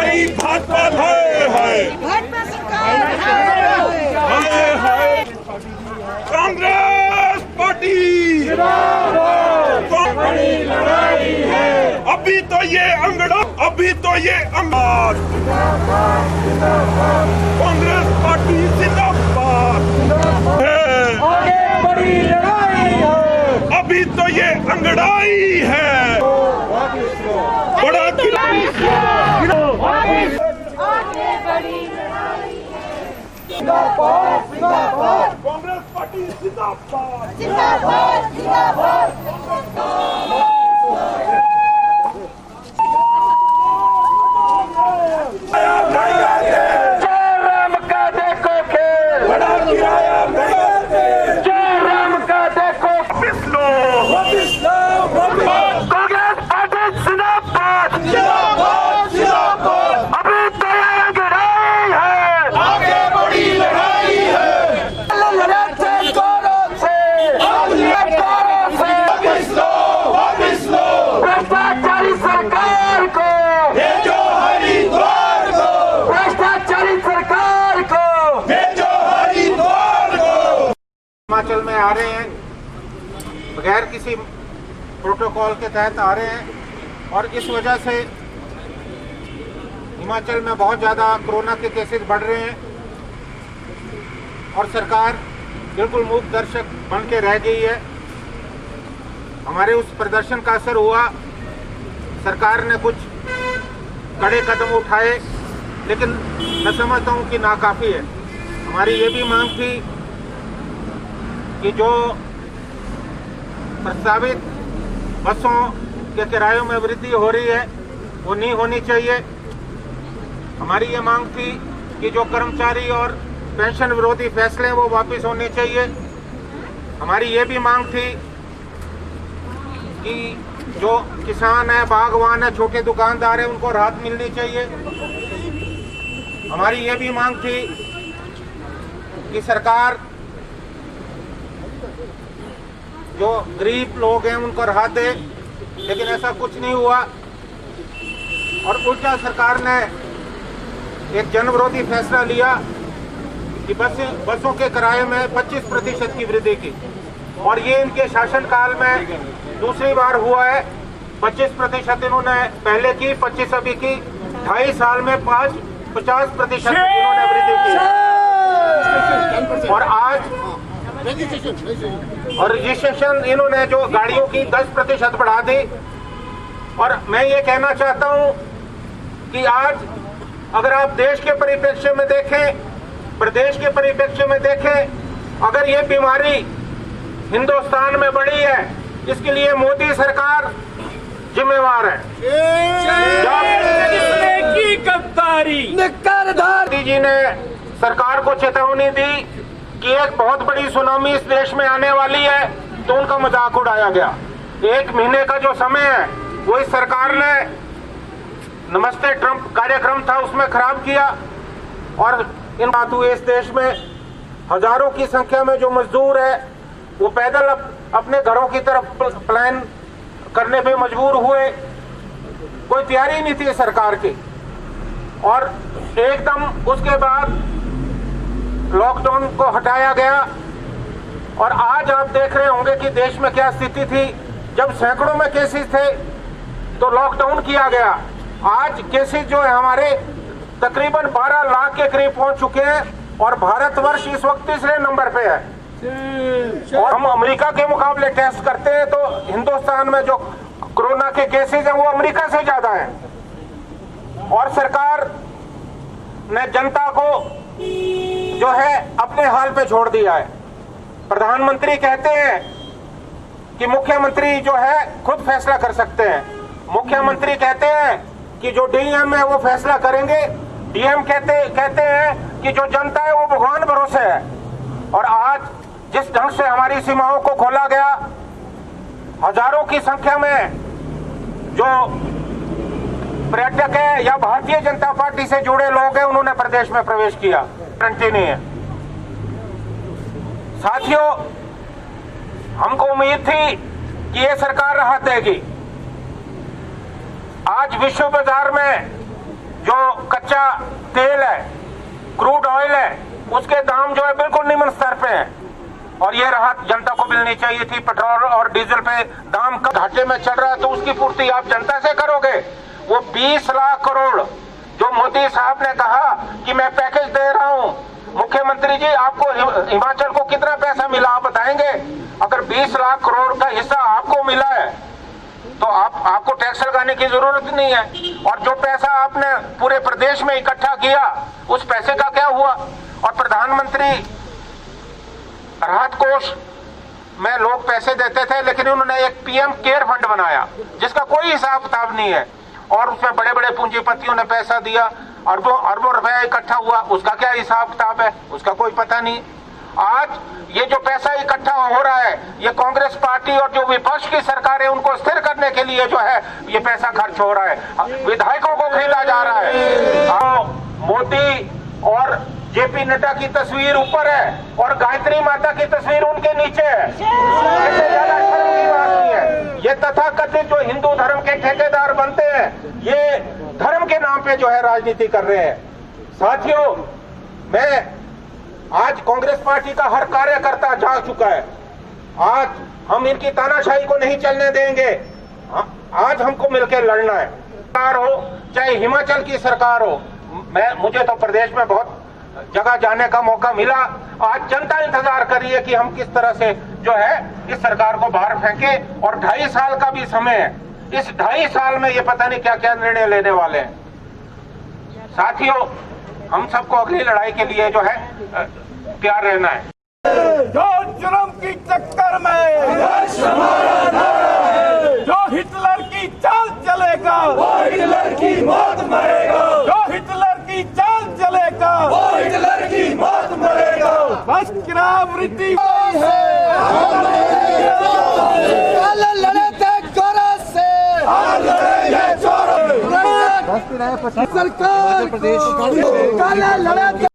भाई भाजपा भाजपा सरकार है। कांग्रेस पार्टी बड़ी लड़ाई है। अभी तो ये अंगड़ा कांग्रेस पार्टी जिंदाबाद है। आगे बड़ी लड़ाई है। अभी तो ये अंगड़ाई है। बड़ा कांग्रेस पार्टी जिंदाबाद जिंदाबाद जिंदाबाद। जय राम का देखो खेल, बड़ा किराया जय राम का देखो वापिस लो कांग्रेस पार्टी जिंदाबाद। अभी तो ये लड़ाई है। आगे बड़ी लड़ाई है। लड़ाई जोरों से वापिस लो भ्रष्टाचारी सरकार को, भेजो हरिद्वार को, भ्रष्टाचारी सरकार को। भेजो हरिद्वार को। हिमाचल में आ रहे हैं, बगैर किसी प्रोटोकॉल के तहत आ रहे हैं और इस वजह से हिमाचल में बहुत ज़्यादा कोरोना के केसेस बढ़ रहे हैं और सरकार बिल्कुल मूक दर्शक बन के रह गई है। हमारे उस प्रदर्शन का असर हुआ, सरकार ने कुछ कड़े कदम उठाए, लेकिन मैं समझता हूँ कि नाकाफ़ी है। हमारी ये भी मांग थी कि जो प्रस्तावित बसों के किरायों में वृद्धि हो रही है वो नहीं होनी चाहिए। हमारी ये मांग थी कि जो कर्मचारी और पेंशन विरोधी फैसले वो वापस होने चाहिए। हमारी ये भी मांग थी कि जो किसान है, बागवान है, छोटे दुकानदार है, उनको राहत मिलनी चाहिए। हमारी ये भी मांग थी कि सरकार जो गरीब लोग हैं उनको राहत दे, लेकिन ऐसा कुछ नहीं हुआ और उल्टा सरकार ने एक जनविरोधी फैसला लिया कि बसों के किराए में 25% की वृद्धि की और ये इनके शासनकाल में दूसरी बार हुआ है। 25% इन्होंने पहले की, 25 अभी की, 2.5 साल में 50% इन्होंने वृद्धि की। और आज और रजिस्ट्रेशन इन्होंने जो गाड़ियों की 10% बढ़ा दी। और मैं ये कहना चाहता हूं कि आज अगर आप देश के परिप्रेक्ष्य में देखें, प्रदेश के परिप्रेक्ष्य में देखें, अगर ये बीमारी हिंदुस्तान में बढ़ी है, इसके लिए मोदी सरकार जिम्मेवार है। मोदी जी ने सरकार को चेतावनी दी कि एक बहुत बड़ी सुनामी इस देश में आने वाली है, तो उनका मजाक उड़ाया गया। 1 महीने का जो समय है वो इस सरकार ने नमस्ते ट्रंप कार्यक्रम था उसमें खराब किया और इन बात हुए इस देश में हजारों की संख्या में जो मजदूर है वो पैदल अपने घरों की तरफ प्लान करने पे मजबूर हुए। कोई तैयारी नहीं थी सरकार की और एकदम उसके बाद लॉकडाउन को हटाया गया। और आज आप देख रहे होंगे कि देश में क्या स्थिति थी। जब सैकड़ों में केसेस थे तो लॉकडाउन किया गया। आज केसेस जो है हमारे तकरीबन 12 लाख के करीब पहुंच चुके हैं और भारतवर्ष इस वक्त 3रे नंबर पे है। और हम अमेरिका के मुकाबले टेस्ट करते हैं तो हिंदुस्तान में जो कोरोना के केसेस हैं वो अमेरिका से ज्यादा हैं। और सरकार ने जनता को जो है अपने हाल पे छोड़ दिया है। प्रधानमंत्री कहते हैं कि मुख्यमंत्री जो है खुद फैसला कर सकते हैं। मुख्यमंत्री कहते हैं कि जो डीएम है वो फैसला करेंगे। डीएम कहते हैं कि जो जनता है वो भगवान भरोसे है। और आज जिस ढंग से हमारी सीमाओं को खोला गया, हजारों की संख्या में जो पर्यटक है या भारतीय जनता पार्टी से जुड़े लोग हैं उन्होंने प्रदेश में प्रवेश किया, गारंटी नहीं है। साथियों, हमको उम्मीद थी कि ये सरकार राहत देगी। आज विश्व बाजार में जो कच्चा तेल है, क्रूड ऑयल है, उसके दाम जो है बिल्कुल निम्न स्तर पे हैं और ये राहत जनता को मिलनी चाहिए थी। पेट्रोल और डीजल पे दाम घाटे में चल रहा है तो उसकी पूर्ति आप जनता से करोगे। वो 20 लाख करोड़ जो मोदी साहब ने कहा कि मैं पैकेज दे रहा हूं, मुख्यमंत्री जी आपको हिमाचल को कितना पैसा मिला आप बताएंगे? अगर 20 लाख करोड़ का हिस्सा आपको मिला है तो आपको टैक्स लगाने की जरूरत नहीं है। और जो पैसा आपने पूरे प्रदेश में इकट्ठा किया उस पैसे का क्या हुआ? और प्रधानमंत्री राहत कोष में लोग पैसे देते थे, लेकिन उन्होंने एक पीएम केयर फंड बनाया जिसका कोई हिसाब किताब नहीं है और उसमें बड़े बड़े पूंजीपतियों ने पैसा दिया, अरबों रुपया इकट्ठा हुआ, उसका क्या हिसाब किताब है उसका कोई पता नहीं। आज ये जो पैसा इकट्ठा हो रहा है ये कांग्रेस पार्टी और जो विपक्ष की सरकार है उनको स्थिर करने के लिए जो है ये पैसा खर्च हो रहा है, विधायकों को खरीदा जा रहा है। मोदी और जेपी नड्डा की तस्वीर ऊपर है और गायत्री माता की तस्वीर उनके नीचे है। इससे ज्यादा शर्म की बात नहीं है। ये तथाकथित जो हिंदू धर्म के ठेकेदार बनते हैं ये धर्म के नाम पे जो है राजनीति कर रहे हैं। साथियों, मैं आज कांग्रेस पार्टी का हर कार्यकर्ता जाग चुका है। आज हम इनकी तानाशाही को नहीं चलने देंगे। आज हमको मिलकर लड़ना है। सरकार हो चाहे हिमाचल की सरकार हो, मुझे तो प्रदेश में बहुत जगह जाने का मौका मिला। आज जनता इंतजार कर रही है कि हम किस तरह से जो है इस सरकार को बाहर फेंके और 2.5 साल का भी समय है। इस 2.5 साल में ये पता नहीं क्या क्या निर्णय लेने वाले हैं। साथियों, हम सबको अगली लड़ाई के लिए जो है तैयार रहना है। जो जुर्म की चक्कर में जो हिटलर की चाल चलेगा वो हिटलर की मौत मरेगा। जो हिटलर की चाल चलेगा वो हिटलर की मौत मरेगा। बस गिरावृत्ति लड़े थे जोरों से, सरकार सरकार लड़े